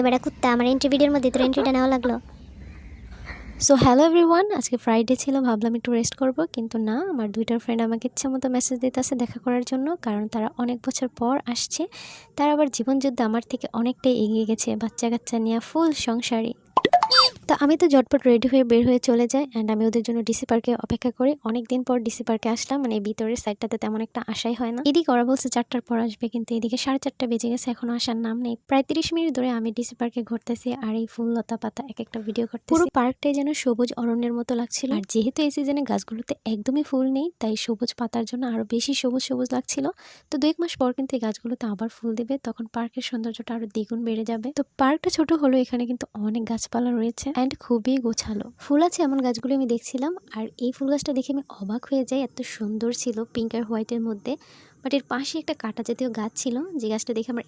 বেটা কুত্তা আমার এন্ট্রি ভিডিওর মধ্যে তোর এন্ট্রিটা নেওয়া লাগলো। সো হ্যালো এভরিওয়ান, আজকে ফ্রাইডে ছিল, ভাবলাম একটু রেস্ট করব, কিন্তু না, আমার দুইটার ফ্রেন্ড আমাকে ইচ্ছা মতো মেসেজ দিতেছে দেখা করার জন্য, কারণ তারা অনেক বছর পর আসছে। তারা আবার জীবনযুদ্ধে আমার থেকে অনেকটাই এগিয়ে গেছে, বাচ্চা কাচ্চা নিয়ে ফুল সংসারী। তো আমি তো ঝটপট রেডি হয়ে বের হয়ে চলে যাই, অ্যান্ড আমি ওদের জন্য ডিসি পার্কে অপেক্ষা করি। অনেকদিন পর ডিসি পার্কে আসলাম, মানে ভিতরের সাইডটাতে তেমন একটা আশাই হয় না। এদিকে ওরা বলছে 4টার পর আসবে, কিন্তু এদিকে 4:30 বেজে গেছে, এখনো আসার নাম নেই। প্রায় 30 মিনিট ধরে আমি ডিসি পার্কে ঘুরতেছি আর এই ফুল লতা পাতা এক একটা ভিডিও করতেছি। পুরো পার্কটাই যেন সবুজ অরণ্যের মতো লাগছিল, আর যেহেতু এই সিজনে গাছগুলোতে একদমই ফুল নেই, তাই সবুজ পাতার জন্য আরো বেশি সবুজ সবুজ লাগছিল। তো 2-1 মাস পর কিন্তু এই গাছগুলোতে আবার ফুল দিবে, তখন পার্কের সৌন্দর্যটা আরো দ্বিগুণ বেড়ে যাবে। তো পার্কটা ছোট হলো, এখানে কিন্তু অনেক গাছপালা রয়েছে অ্যান্ড খুবই গোছালো। ফুল আছে এমন গাছগুলো আমি দেখছিলাম, আর এই ফুল গাছটা দেখে আমি অবাক হয়ে যাই, এত সুন্দর ছিল পিঙ্ক আর হোয়াইটের মধ্যে। বাট এর পাশে একটা কাটা জাতীয় গাছ ছিল, যে গাছটা দেখে আমার